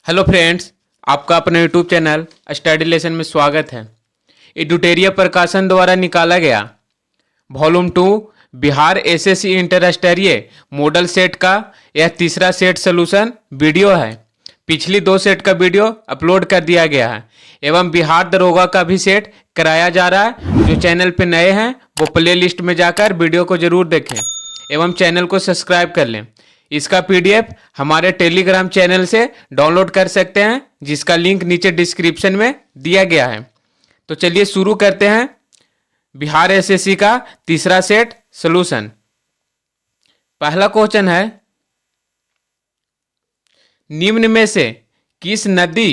Hello friends, आपका अपने YouTube channel study lesson में स्वागत है। एडुटेरिया प्रकाशन द्वारा निकाला गया वॉल्यूम 2 बिहार एसएससी इंटर स्तरीय मॉडल सेट का यह तीसरा सेट सोल्यूशन वीडियो है। पिछली 2 सेट का वीडियो अपलोड कर दिया गया है एवं बिहार दरोगा का भी सेट कराया जा रहा है। जो चैनल पे नए हैं वो प्ले लिस्ट में जाकर वीडियो को जरूर देखें एवं चैनल को सब्सक्राइब कर लें। इसका पीडीएफ हमारे टेलीग्राम चैनल से डाउनलोड कर सकते हैं, जिसका लिंक नीचे डिस्क्रिप्शन में दिया गया है। तो चलिए शुरू करते हैं बिहार एसएससी का तीसरा सेट सॉल्यूशन। पहला क्वेश्चन है, निम्न में से किस नदी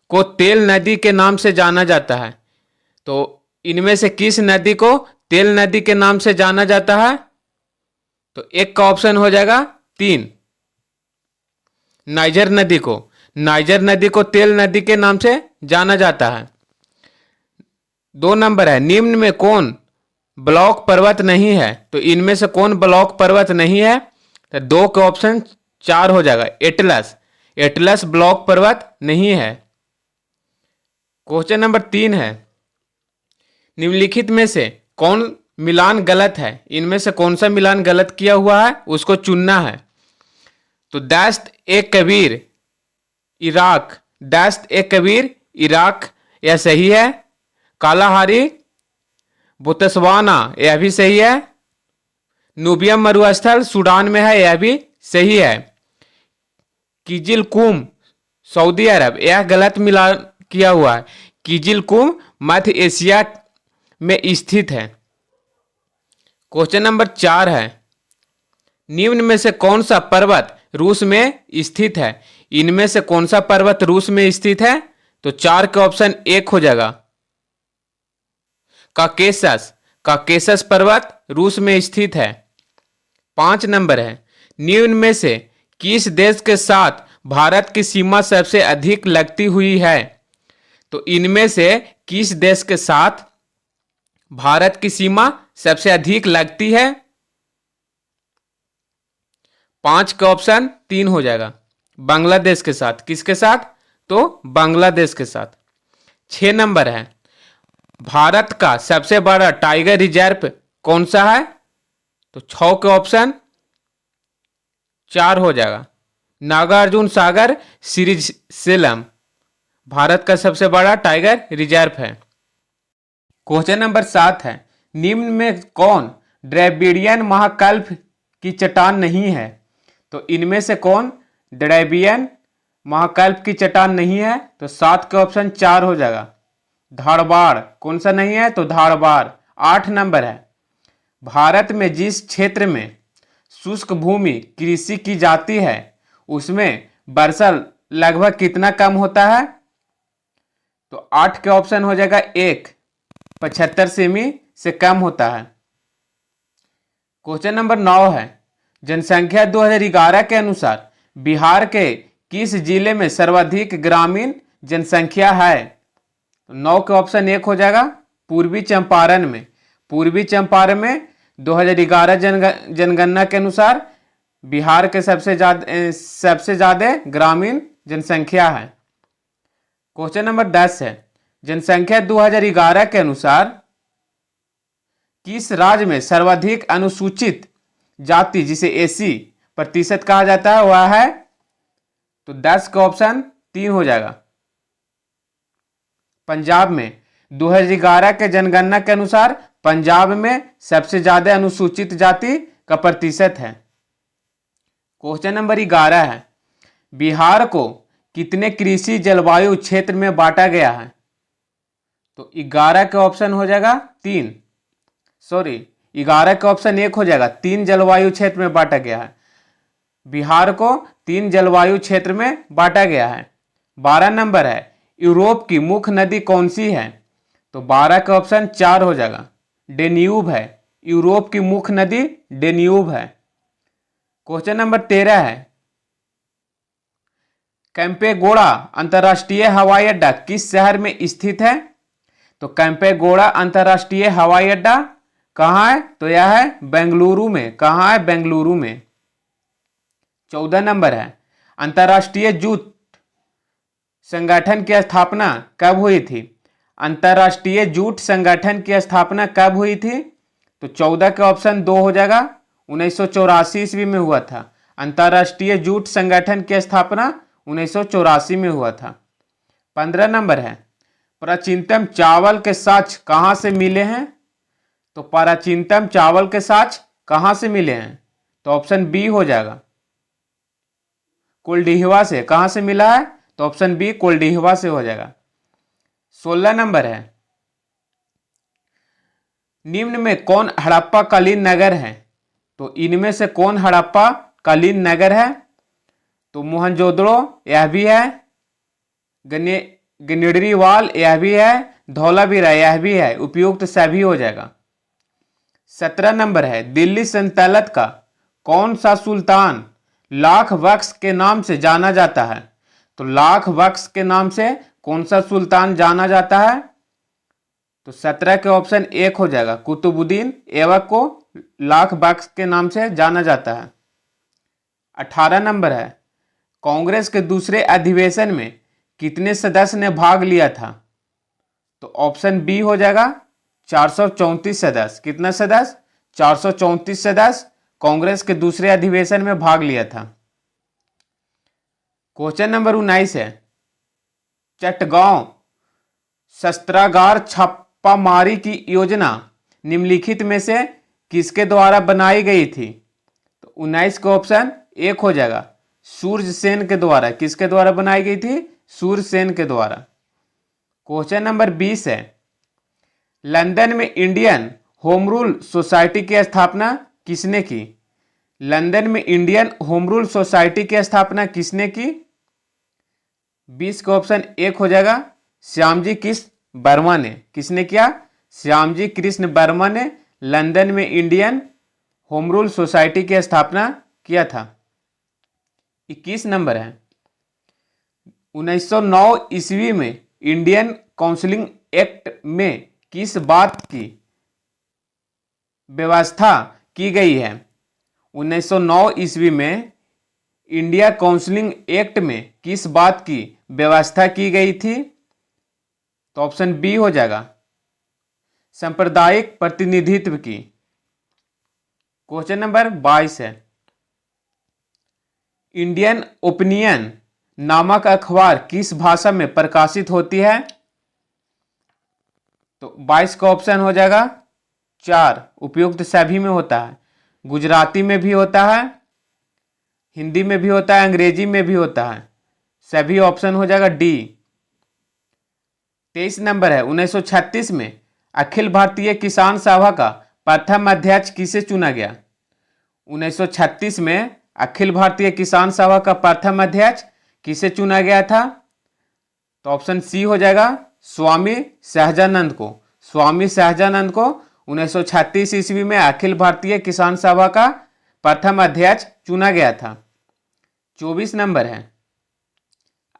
को तेल नदी के नाम से जाना जाता है? तो इनमें से किस नदी को तेल नदी के नाम से जाना जाता है? तो एक का ऑप्शन हो जाएगा 3, नाइजर नदी को। नाइजर नदी को तेल नदी के नाम से जाना जाता है। 2 नंबर है, निम्न में कौन ब्लॉक पर्वत नहीं है? तो इनमें से कौन ब्लॉक पर्वत नहीं है? तो 2 का ऑप्शन 4 हो जाएगा, एटलस। एटलस ब्लॉक पर्वत नहीं है। क्वेश्चन नंबर 3 है, निम्नलिखित में से कौन मिलान गलत है? इनमें से कौन सा मिलान गलत किया हुआ है उसको चुनना है। तो दस्त ए कबीर इराक, दस्त ए कबीर इराक यह सही है। कालाहारी बोत्सवाना यह भी सही है। नूबिया मरुस्थल सूडान में है, यह भी सही है। किजिल कुम सऊदी अरब, यह गलत मिलान किया हुआ है। किजिल कुम मध्य एशिया में स्थित है। क्वेश्चन नंबर 4 है, निम्न में से कौन सा पर्वत रूस में स्थित है? इनमें से कौन सा पर्वत रूस में स्थित है? तो 4 के ऑप्शन 1 हो जाएगा, काकेशस। काकेशस पर्वत रूस में स्थित है। 5 नंबर है, निम्न में से किस देश के साथ भारत की सीमा सबसे अधिक लगती हुई है? तो इनमें से किस देश के साथ भारत की सीमा सबसे अधिक लगती है? 5 का ऑप्शन 3 हो जाएगा, बांग्लादेश के साथ। किसके साथ? तो बांग्लादेश के साथ। 6 नंबर है, भारत का सबसे बड़ा टाइगर रिजर्व कौन सा है? तो 6 के ऑप्शन 4 हो जाएगा, नागार्जुन सागर श्रीशैलम भारत का सबसे बड़ा टाइगर रिजर्व है। क्वेश्चन नंबर 7 है, निम्न में कौन ड्रैबिडियन महाकल्प की चट्टान नहीं है? तो इनमें से कौन ड्रैबिडियन महाकल्प की चट्टान नहीं है? तो 7 का ऑप्शन 4 हो जाएगा, धारवाड़। कौन सा नहीं है? तो धारवाड़। 8 नंबर है, भारत में जिस क्षेत्र में शुष्क भूमि कृषि की जाती है उसमें वर्षा लगभग कितना कम होता है? तो 8 के ऑप्शन हो जाएगा 1, 75 सेमी से कम होता है। क्वेश्चन नंबर 9 है, जनसंख्या 2011 के अनुसार बिहार के किस जिले में सर्वाधिक ग्रामीण जनसंख्या है? तो 9 के ऑप्शन 1 हो जाएगा, पूर्वी चंपारण में। पूर्वी चंपारण में 2011 जनगणना के अनुसार बिहार के सबसे ज्यादा ग्रामीण जनसंख्या है। क्वेश्चन नंबर 10 है, जनसंख्या 2011 के अनुसार किस राज्य में सर्वाधिक अनुसूचित जाति जिसे एसी प्रतिशत कहा जाता है वह है? तो 10 का ऑप्शन 3 हो जाएगा, पंजाब में। 2011 के जनगणना के अनुसार पंजाब में सबसे ज्यादा अनुसूचित जाति का प्रतिशत है। क्वेश्चन नंबर 11 है, बिहार को कितने कृषि जलवायु क्षेत्र में बांटा गया है? तो 11 का ऑप्शन हो जाएगा 3, 11 का ऑप्शन 1 हो जाएगा, 3 जलवायु क्षेत्र में बांटा गया है। बिहार को 3 जलवायु क्षेत्र में बांटा गया है। 12 नंबर है, यूरोप की मुख्य नदी कौन सी है? तो 12 का ऑप्शन 4 हो जाएगा, डेन्यूब है। यूरोप की मुख्य नदी डेन्यूब है। क्वेश्चन नंबर 13 है, कैंपेगौड़ा अंतर्राष्ट्रीय हवाई अड्डा किस शहर में स्थित है? तो कैंपेगौड़ा अंतर्राष्ट्रीय हवाई अड्डा कहाँ है? तो यह है बेंगलुरु में। कहाँ है? बेंगलुरु में। 14 नंबर है, अंतर्राष्ट्रीय जूट संगठन की स्थापना कब हुई थी? अंतर्राष्ट्रीय जूट संगठन की स्थापना कब हुई थी? तो 14 का ऑप्शन 2 हो जाएगा, 1984 ईस्वी में हुआ था। अंतर्राष्ट्रीय जूट संगठन की स्थापना 1984 में हुआ था। 15 नंबर है, प्राचीनतम चावल के साक्ष्य कहाँ से मिले हैं? तो प्राचीनतम चावल के साक्ष्य कहाँ से मिले हैं? तो ऑप्शन बी हो जाएगा, कुलडीहवा से। कहाँ से मिला है? तो ऑप्शन बी कुलडीहवा से हो जाएगा। 16 नंबर है, निम्न में कौन हड़प्पा कालीन नगर है? तो इनमें से कौन हड़प्पा कालीन नगर है? तो मोहनजोदड़ो यह भी है, गनेड़रीवाल यह भी है, धौलावीरा यह भी है, उपयुक्त सभी हो जाएगा। 17 नंबर है, दिल्ली सल्तनत का कौन सा सुल्तान लाख बख्श के नाम से जाना जाता है? तो लाख बख्श के नाम से कौन सा सुल्तान जाना जाता है? तो 17 के ऑप्शन 1 हो जाएगा, कुतुबुद्दीन ऐबक को लाख बख्श के नाम से जाना जाता है। 18 नंबर है, कांग्रेस के दूसरे अधिवेशन में कितने सदस्य ने भाग लिया था? तो ऑप्शन बी हो जाएगा, 434 सदस्य। कितना सदस्य? 434 सदस्य कांग्रेस के दूसरे अधिवेशन में भाग लिया था। क्वेश्चन नंबर 19 है, चटगांव शस्त्रागार छापामारी की योजना निम्नलिखित में से किसके द्वारा बनाई गई थी? तो 19 का ऑप्शन 1 हो जाएगा, सूर्यसेन के द्वारा। किसके द्वारा बनाई गई थी? सूर्यसेन के द्वारा। क्वेश्चन नंबर 20 है, लंदन में इंडियन होम रूल सोसाइटी की स्थापना किसने की? लंदन में इंडियन होम रूल सोसाइटी की स्थापना किसने की? 20 का ऑप्शन 1 हो जाएगा, श्यामजी कृष्ण वर्मा ने। किसने किया? श्यामजी कृष्ण वर्मा ने लंदन में इंडियन होम रूल सोसाइटी की स्थापना किया था। 21 नंबर है, 1909 ईस्वी में इंडियन काउंसिलिंग एक्ट में किस बात की व्यवस्था की गई है? 1909 ईस्वी में इंडिया काउंसिलिंग एक्ट में किस बात की व्यवस्था की गई थी? तो ऑप्शन बी हो जाएगा, सांप्रदायिक प्रतिनिधित्व की। क्वेश्चन नंबर 22 है, इंडियन ओपिनियन नामक अखबार किस भाषा में प्रकाशित होती है? तो 22 का ऑप्शन हो जाएगा 4, उपयुक्त सभी में होता है। गुजराती में भी होता है, हिंदी में भी होता है, अंग्रेजी में भी होता है। सभी ऑप्शन हो जाएगा डी। 23 नंबर है, 1936 में अखिल भारतीय किसान सभा का प्रथम अध्यक्ष किसे चुना गया? 1936 में अखिल भारतीय किसान सभा का प्रथम अध्यक्ष किसे चुना गया था? तो ऑप्शन सी हो जाएगा, स्वामी सहजानंद को। स्वामी सहजानंद को 1936 ईस्वी में अखिल भारतीय किसान सभा का प्रथम अध्यक्ष चुना गया था। 24 नंबर है,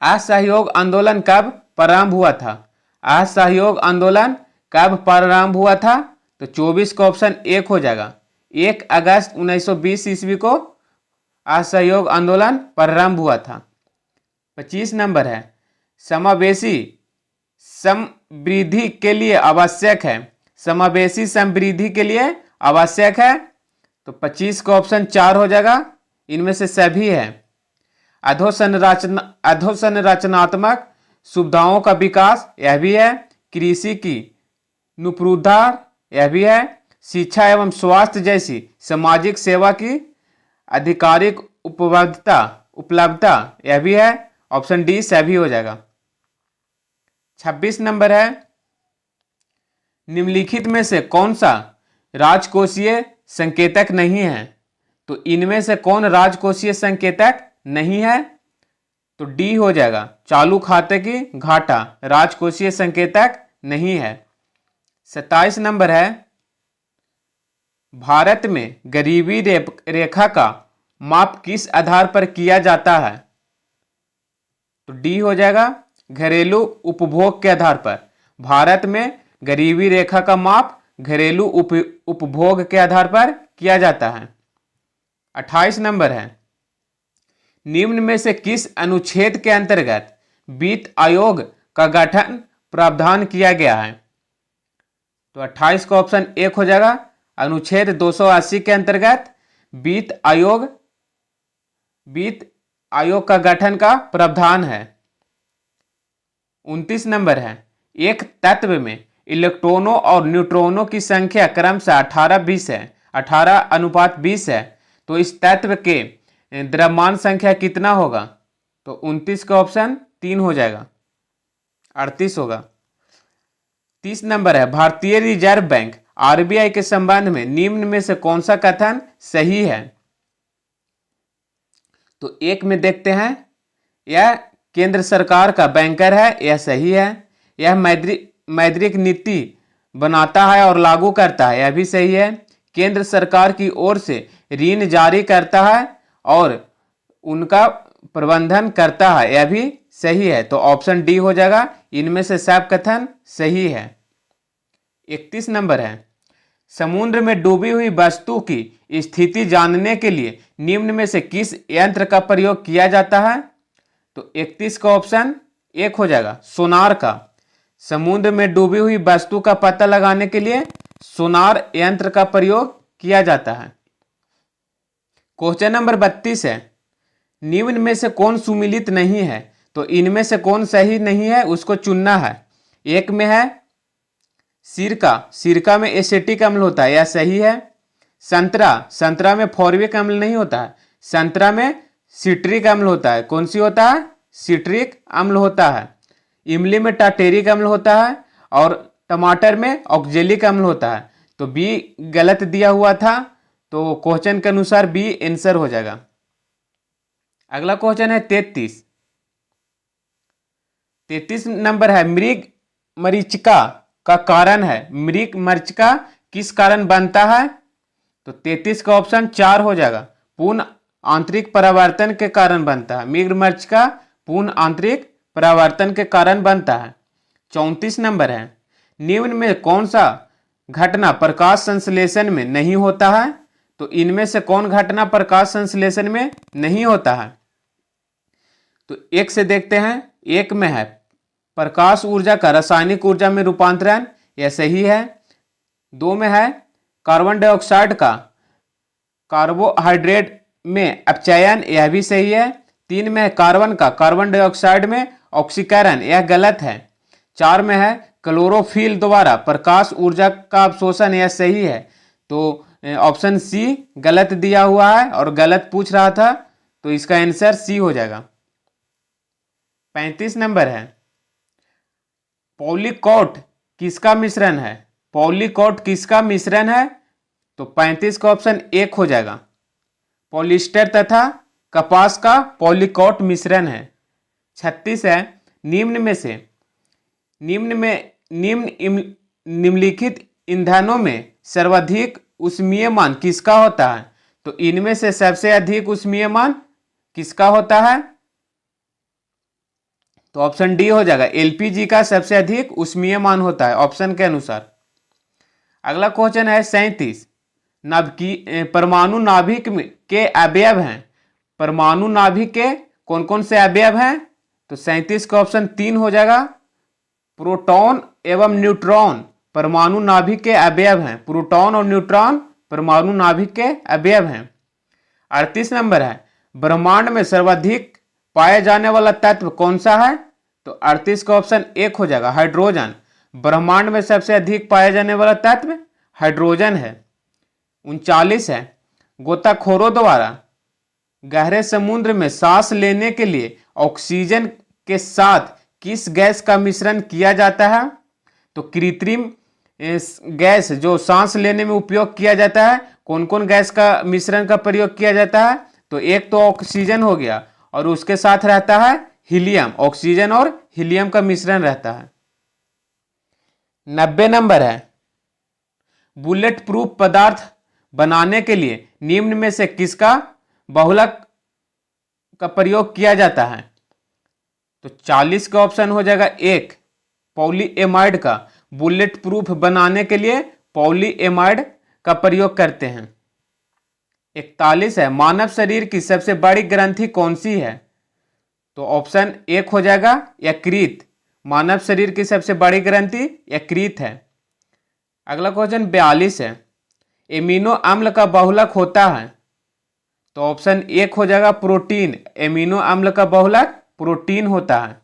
असहयोग आंदोलन कब प्रारंभ हुआ था? असहयोग आंदोलन कब प्रारंभ हुआ था? तो 24 का ऑप्शन 1 हो जाएगा, 1 अगस्त 1920 ईस्वी को असहयोग आंदोलन प्रारंभ हुआ था। 25 नंबर है, समावेशी समृद्धि के लिए आवश्यक है। समावेशी समृद्धि के लिए आवश्यक है, तो 25 का ऑप्शन 4 हो जाएगा, इनमें से सभी है। अधोसंरचनात्मक सुविधाओं का विकास, यह भी है। कृषि की नुपुरधार, यह भी है। शिक्षा एवं स्वास्थ्य जैसी सामाजिक सेवा की आधिकारिक उपलब्धता, यह भी है। ऑप्शन डी सभी हो जाएगा। 26 नंबर है, निम्नलिखित में से कौन सा राजकोषीय संकेतक नहीं है? तो इनमें से कौन राजकोषीय संकेतक नहीं है? तो डी हो जाएगा, चालू खाते की घाटा राजकोषीय संकेतक नहीं है। 27 नंबर है, भारत में गरीबी रेखा का माप किस आधार पर किया जाता है? तो डी हो जाएगा, घरेलू उपभोग के आधार पर। भारत में गरीबी रेखा का माप घरेलू उपभोग के आधार पर किया जाता है। 28 नंबर है, निम्न में से किस अनुच्छेद के अंतर्गत वित्त आयोग का गठन प्रावधान किया गया है? तो 28 का ऑप्शन एक हो जाएगा। अनुच्छेद 280 के अंतर्गत वित्त आयोग का गठन का प्रावधान है। 29 नंबर है, एक तत्व में इलेक्ट्रॉनों और न्यूट्रॉनों की संख्या क्रमशः 18-20 है, 18:20 है, तो इस तत्व के द्रव्यमान संख्या कितना होगा? तो 29 का ऑप्शन 3 हो जाएगा, 38 होगा। 30 नंबर है, भारतीय रिजर्व बैंक आरबीआई के संबंध में निम्न में से कौन सा कथन सही है? तो एक में देखते हैं, यह केंद्र सरकार का बैंकर है, यह सही है। यह मौद्रिक नीति बनाता है और लागू करता है, यह भी सही है। केंद्र सरकार की ओर से ऋण जारी करता है और उनका प्रबंधन करता है, यह भी सही है। तो ऑप्शन डी हो जाएगा, इनमें से सब कथन सही है। 31 नंबर है, समुद्र में डूबी हुई वस्तु की स्थिति जानने के लिए निम्न में से किस यंत्र का प्रयोग किया जाता है? तो 31 का ऑप्शन एक हो जाएगा, सोनार का। समुद्र में डूबी हुई वस्तु का पता लगाने के लिए सोनार यंत्र का प्रयोग किया जाता है। क्वेश्चन नंबर 32 है, निम्न में से कौन सुमिलित नहीं है? तो इनमें से कौन सही नहीं है, उसको चुनना है। एक में है सिरका में एसिटिक अम्ल होता है, यह सही है। संतरा में फॉर्मिक अम्ल नहीं होता है, संतरा में सिट्रिक अम्ल होता है। कौन सी होता है? सिट्रिक अम्ल होता है। इमली में टाटेरिक अम्ल होता है और टमाटर में ऑक्जेलिक अम्ल होता है। तो बी गलत दिया हुआ था, तो क्वेश्चन के अनुसार बी आंसर हो जाएगा। अगला क्वेश्चन है 33 नंबर है, मृग मरीचिका का कारण है। मृग मरीचिका किस कारण बनता है? तो 33 का ऑप्शन 4 हो जाएगा, पूर्ण आंतरिक परावर्तन के कारण बनता है। मृग मरीचिका पूर्ण आंतरिक परावर्तन के कारण बनता है। 34 नंबर है, निम्न में कौन सा घटना प्रकाश संश्लेषण में नहीं होता है? तो इनमें से कौन घटना प्रकाश संश्लेषण में नहीं होता है? तो एक से देखते हैं, एक में है प्रकाश ऊर्जा का रासायनिक ऊर्जा में रूपांतरण, यह सही है। 2 में है कार्बन डाइऑक्साइड का कार्बोहाइड्रेट में अपचयन, यह भी सही है। 3 में है कार्बन का कार्बन डाइऑक्साइड में ऑक्सीकरण, यह गलत है। 4 में है क्लोरोफिल द्वारा प्रकाश ऊर्जा का अवशोषण, यह सही है। तो ऑप्शन सी गलत दिया हुआ है और गलत पूछ रहा था, तो इसका आंसर सी हो जाएगा। 35 नंबर है, पॉलीकॉट किसका मिश्रण है? पॉलीकॉट किसका मिश्रण है? तो 35 का ऑप्शन एक हो जाएगा, पॉलिस्टर तथा कपास का पॉलीकॉट मिश्रण है। 36 है, निम्नलिखित ईंधनों में सर्वाधिक ऊष्मीयमान किसका होता है? तो इनमें से सबसे अधिक ऊष्मीयमान किसका होता है? तो ऑप्शन डी हो जाएगा, एलपीजी का सबसे अधिक ऊष्मीयमान होता है ऑप्शन के अनुसार। अगला क्वेश्चन है 37, परमाणु नाभिक के अवयव हैं। परमाणु नाभिक के कौन कौन से अवयव हैं? तो 37 का ऑप्शन 3 हो जाएगा, प्रोटॉन एवं न्यूट्रॉन परमाणु नाभिक के अवयव हैं। प्रोटॉन और न्यूट्रॉन परमाणु नाभिक के अवयव हैं। 38 नंबर है, ब्रह्मांड में सर्वाधिक पाया जाने वाला तत्व कौन सा है? तो 38 का ऑप्शन एक हो जाएगा, हाइड्रोजन। ब्रह्मांड में सबसे अधिक पाया जाने वाला तत्व हाइड्रोजन है। 39 है, गोताखोरों द्वारा गहरे समुद्र में सांस लेने के लिए ऑक्सीजन के साथ किस गैस का मिश्रण किया जाता है? तो कृत्रिम गैस जो सांस लेने में उपयोग किया जाता है, कौन कौन गैस का मिश्रण का प्रयोग किया जाता है? तो एक तो ऑक्सीजन हो गया और उसके साथ रहता है हीलियम। ऑक्सीजन और हीलियम का मिश्रण रहता है। 90 नंबर है, बुलेट प्रूफ पदार्थ बनाने के लिए निम्न में से किसका बहुलक का प्रयोग किया जाता है? तो 40 का ऑप्शन हो जाएगा एक, पॉलीएमाइड का। बुलेट प्रूफ बनाने के लिए पॉलीएमाइड का प्रयोग करते हैं। 41 है, मानव शरीर की सबसे बड़ी ग्रंथि कौन सी है? तो ऑप्शन एक हो जाएगा यकृत। मानव शरीर की सबसे बड़ी ग्रंथि यकृत है। अगला क्वेश्चन 42 है, एमिनो अम्ल का बहुलक होता है। तो ऑप्शन एक हो जाएगा प्रोटीन। एमिनो अम्ल का बहुलक प्रोटीन होता है।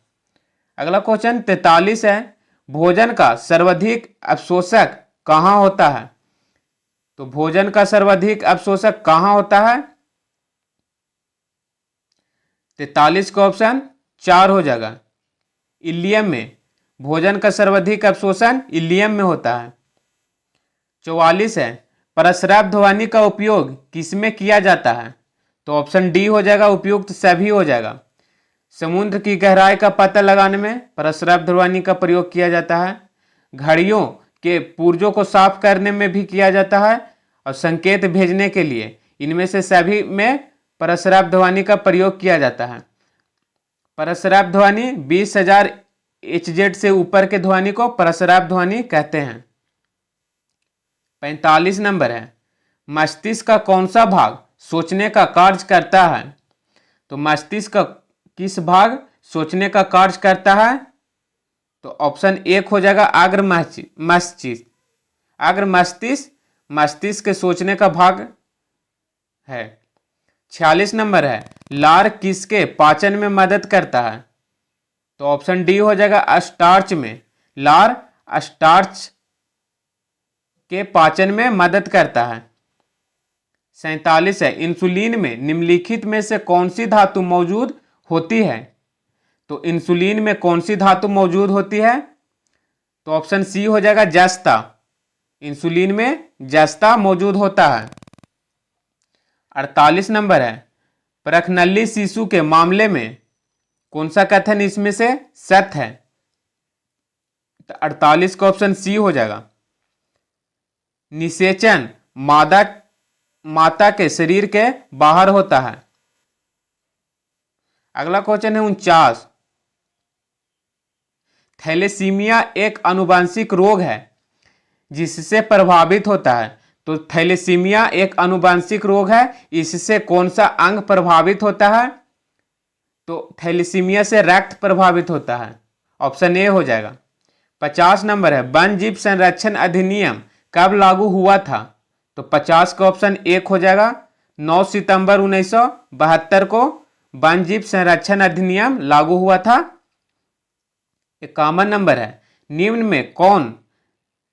अगला क्वेश्चन 43 है, भोजन का सर्वाधिक अवशोषक कहाँ होता है। तो भोजन का सर्वाधिक अवशोषक कहाँ होता है। 43 का ऑप्शन 4 हो जाएगा, इलियम में। भोजन का सर्वाधिक अवशोषण इलियम में होता है। 44 है, प्रस्राव ध्वनि का उपयोग किसमें किया जाता है। तो ऑप्शन डी हो जाएगा, उपयुक्त सभी हो जाएगा। समुद्र की गहराई का पता लगाने में प्रस्राव ध्वनि का प्रयोग किया जाता है। घड़ियों के पुर्जों को साफ करने में भी किया जाता है और संकेत भेजने के लिए इनमें से सभी में प्रस्राव ध्वनि का प्रयोग किया जाता है। प्रस्राव ध्वनि 20,000 HZ से ऊपर के ध्वनि को प्रस्राव ध्वनि कहते हैं। 45 नंबर है, मस्तिष्क का कौन सा भाग सोचने का कार्य करता है। तो मस्तिष्क का किस भाग सोचने का कार्य करता है। तो ऑप्शन एक हो जाएगा अग्र मस्तिष्क। अग्र मस्तिष्क मस्तिष्क के सोचने का भाग है। 46 नंबर है, लार किसके पाचन में मदद करता है। तो ऑप्शन डी हो जाएगा स्टार्च में। लार स्टार्च के पाचन में मदद करता है। 47 है, इंसुलिन में निम्नलिखित में से कौन सी धातु मौजूद होती है। तो इंसुलिन में कौन सी धातु मौजूद होती है। तो ऑप्शन सी हो जाएगा जस्ता। इंसुलिन में जस्ता मौजूद होता है। 48 नंबर है, प्रखनल्ली शिशु के मामले में कौन सा कथन इसमें से सत्य है। तो 48 का ऑप्शन सी हो जाएगा। निषेचन माता के शरीर के बाहर होता है। अगला क्वेश्चन है 49, थैलेसीमिया एक आनुवंशिक रोग है जिससे प्रभावित होता है। तो थैलेसीमिया एक आनुवंशिक रोग है, इससे कौन सा अंग प्रभावित होता है। तो थैलेसीमिया से रक्त प्रभावित होता है। ऑप्शन ए हो जाएगा। 50 नंबर है, वन जीव संरक्षण अधिनियम कब लागू हुआ था। तो 50 का ऑप्शन एक हो जाएगा, 9 सितंबर 1972 को वन जीव संरक्षण अधिनियम लागू हुआ था। 51 नंबर है, निम्न में कौन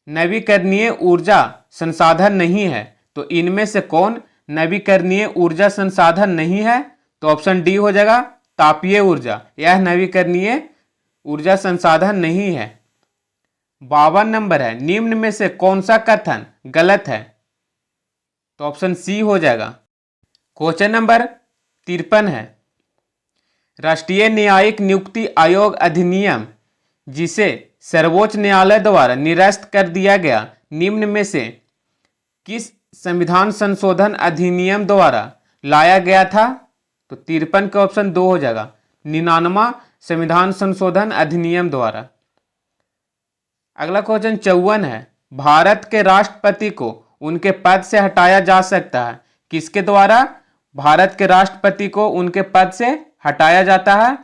नवीकरणीय ऊर्जा संसाधन नहीं है। तो इनमें से कौन नवीकरणीय ऊर्जा संसाधन नहीं है। तो ऑप्शन डी हो जाएगा, तापीय ऊर्जा। यह नवीकरणीय ऊर्जा संसाधन नहीं है। 52 नंबर है, निम्न में से कौन सा कथन गलत है। तो ऑप्शन सी हो जाएगा। क्वेश्चन नंबर 53 है, राष्ट्रीय न्यायिक नियुक्ति आयोग अधिनियम जिसे सर्वोच्च न्यायालय द्वारा निरस्त कर दिया गया, निम्न में से किस संविधान संशोधन अधिनियम द्वारा लाया गया था। तो 53 का ऑप्शन दो हो जाएगा, 99वां संविधान संशोधन अधिनियम द्वारा। अगला क्वेश्चन 54 है, भारत के राष्ट्रपति को उनके पद से हटाया जा सकता है, किसके द्वारा भारत के राष्ट्रपति को उनके पद से हटाया जाता है।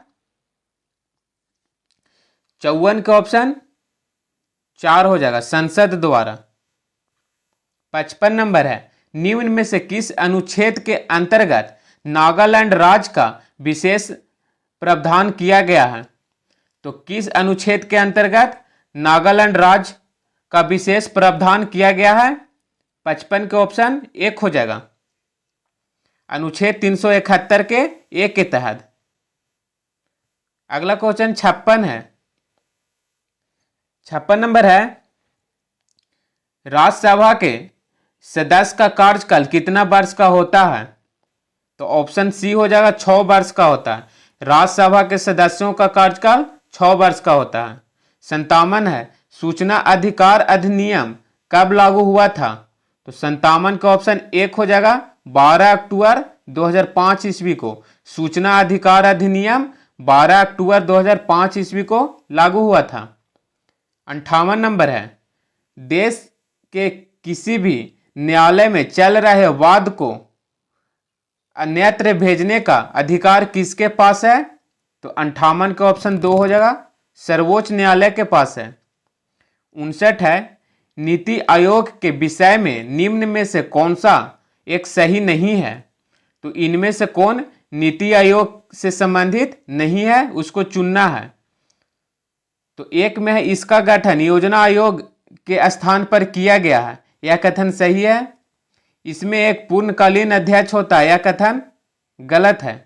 54 का ऑप्शन 4 हो जाएगा, संसद द्वारा। 55 नंबर है, निम्न में से किस अनुच्छेद के अंतर्गत नागालैंड राज्य का विशेष प्रावधान किया गया है। तो किस अनुच्छेद के अंतर्गत नागालैंड राज्य का विशेष प्रावधान किया गया है। 55 के ऑप्शन एक हो जाएगा, अनुच्छेद 371 के एक के तहत। अगला क्वेश्चन 56 है, 56 नंबर है, राज्यसभा के सदस्य का कार्यकाल कितना वर्ष का होता है। तो ऑप्शन सी हो जाएगा, 6 वर्ष का होता है। राज्यसभा के सदस्यों का कार्यकाल 6 वर्ष का होता है। 57 है, सूचना अधिकार अधिनियम कब लागू हुआ था। तो 57 का ऑप्शन एक हो जाएगा, 12 अक्टूबर 2005 ईस्वी को सूचना अधिकार अधिनियम 12 अक्टूबर 2005 ईस्वी को लागू हुआ था। 58 नंबर है, देश के किसी भी न्यायालय में चल रहे वाद को अन्यत्र भेजने का अधिकार किसके पास है। तो 58 का ऑप्शन 2 हो जाएगा, सर्वोच्च न्यायालय के पास है। 59 है, नीति आयोग के विषय में निम्न में से कौन सा एक सही नहीं है। तो इनमें से कौन नीति आयोग से संबंधित नहीं है, उसको चुनना है। तो एक में है, इसका गठन योजना आयोग के स्थान पर किया गया है, यह कथन सही है। इसमें एक पूर्णकालीन अध्यक्ष होता है, यह कथन गलत है।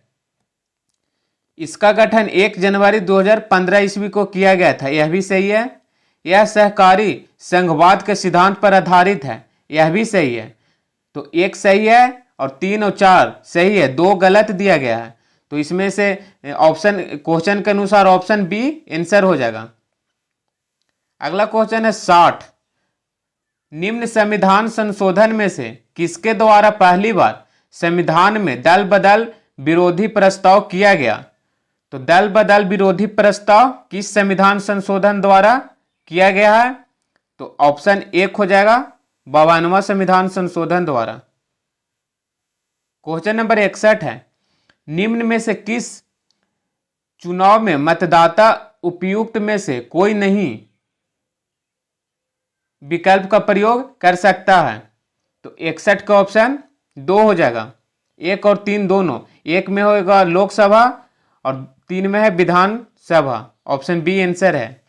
इसका गठन 1 जनवरी 2015 ईस्वी को किया गया था, यह भी सही है। यह सहकारी संघवाद के सिद्धांत पर आधारित है, यह भी सही है। तो 1 सही है और 3 और 4 सही है, 2 गलत दिया गया है। तो इसमें से ऑप्शन क्वेश्चन के अनुसार ऑप्शन बी आंसर हो जाएगा। अगला क्वेश्चन है 60, निम्न संविधान संशोधन में से किसके द्वारा पहली बार संविधान में दल बदल विरोधी प्रस्ताव किया गया। तो दल बदल विरोधी प्रस्ताव किस संविधान संशोधन द्वारा किया गया है। तो ऑप्शन 1 हो जाएगा, 52वां संविधान संशोधन द्वारा। क्वेश्चन नंबर 61 है, निम्न में से किस चुनाव में मतदाता उपयुक्त में से कोई नहीं विकल्प का प्रयोग कर सकता है। तो 61 का ऑप्शन 2 हो जाएगा, 1 और 3 दोनों। 1 में होगा लोकसभा और 3 में है विधानसभा, ऑप्शन बी आंसर है।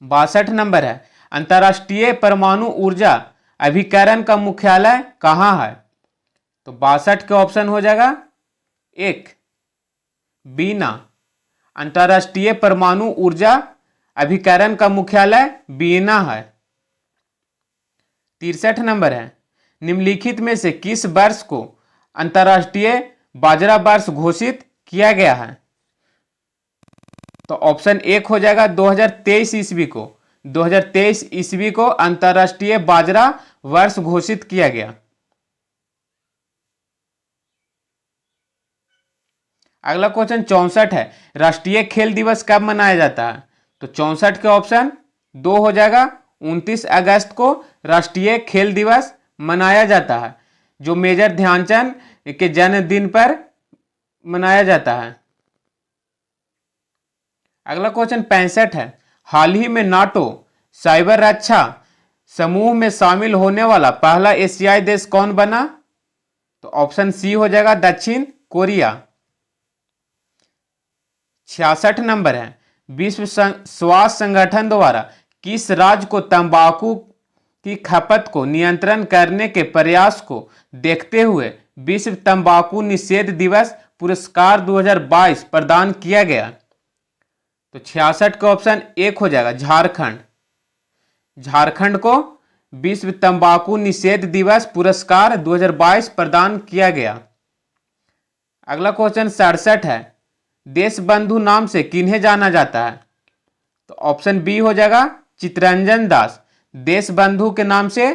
62 नंबर है, अंतर्राष्ट्रीय परमाणु ऊर्जा अभिकरण का मुख्यालय कहाँ है। तो 62 के ऑप्शन हो जाएगा 1 बीना, अंतर्राष्ट्रीय परमाणु ऊर्जा अभिकरण का मुख्यालय बीना है। 63 नंबर है, निम्नलिखित में से किस वर्ष को अंतर्राष्ट्रीय बाजरा वर्ष घोषित किया गया है। तो ऑप्शन 1 हो जाएगा 2023 ईस्वी को। 2023 ईस्वी को अंतर्राष्ट्रीय बाजरा वर्ष घोषित किया गया। अगला क्वेश्चन 64 है, राष्ट्रीय खेल दिवस कब मनाया जाता है। तो 64 के ऑप्शन 2 हो जाएगा, 29 अगस्त को राष्ट्रीय खेल दिवस मनाया जाता है, जो मेजर ध्यानचंद के जन्मदिन पर मनाया जाता है। अगला क्वेश्चन 65 है, हाल ही में नाटो साइबर रक्षा समूह में शामिल होने वाला पहला एशियाई देश कौन बना। तो ऑप्शन सी हो जाएगा, दक्षिण कोरिया। 66 नंबर है, विश्व स्वास्थ्य संगठन द्वारा किस राज्य को तंबाकू की खपत को नियंत्रण करने के प्रयास को देखते हुए विश्व तंबाकू निषेध दिवस पुरस्कार 2022 प्रदान किया गया। तो 66 का ऑप्शन 1 हो जाएगा, झारखंड। झारखंड को विश्व तंबाकू निषेध दिवस पुरस्कार 2022 प्रदान किया गया। अगला क्वेश्चन 67 है, देश बंधु नाम से किन्हें जाना जाता है। तो ऑप्शन बी हो जाएगा, चित्तरंजन दास। देश बंधु के नाम से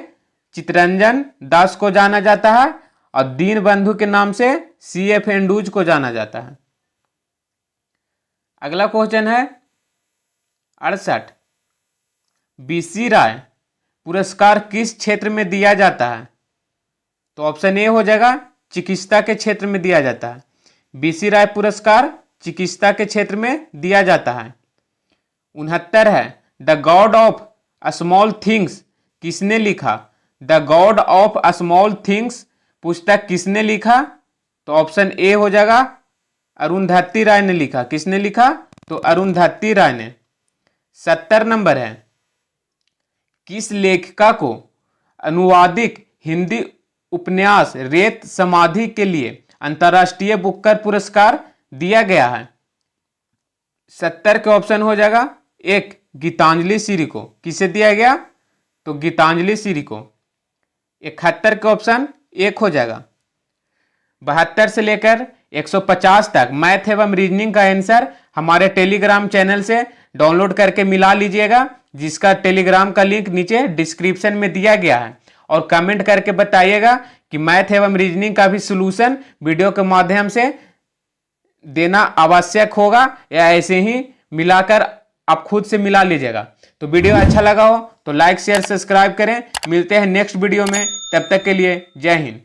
चित्तरंजन दास को जाना जाता है और दीन बंधु के नाम से CF एंडूज को जाना जाता है। अगला क्वेश्चन है 68, BC राय पुरस्कार किस क्षेत्र में दिया जाता है। तो ऑप्शन ए हो जाएगा, चिकित्सा के क्षेत्र में दिया जाता है। BC राय पुरस्कार चिकित्सा के क्षेत्र में दिया जाता है। 69 है, the God of small things किसने लिखा। The God of small things पुस्तक किसने लिखा। तो ऑप्शन ए हो जाएगा, अरुंधति राय ने लिखा। किसने लिखा। तो अरुंधति राय ने। 70 नंबर है, किस लेखिका को अनुवादित हिंदी उपन्यास रेत समाधि के लिए अंतर्राष्ट्रीय बुकर पुरस्कार दिया गया है। 70 के ऑप्शन हो जाएगा, 1 गीतांजलि श्री को। किसे दिया गया। तो गीतांजलि श्री को। 71 के ऑप्शन 1 हो जाएगा। 72 से लेकर 150 तक मैथ एवं रीजनिंग का आंसर हमारे टेलीग्राम चैनल से डाउनलोड करके मिला लीजिएगा, जिसका टेलीग्राम का लिंक नीचे डिस्क्रिप्शन में दिया गया है। और कमेंट करके बताइएगा कि मैथ एवं रीजनिंग का भी सॉल्यूशन वीडियो के माध्यम से देना आवश्यक होगा या ऐसे ही मिलाकर आप खुद से मिला लीजिएगा। तो वीडियो अच्छा लगा हो तो लाइक शेयर सब्सक्राइब करें। मिलते हैं नेक्स्ट वीडियो में, तब तक के लिए जय हिंद।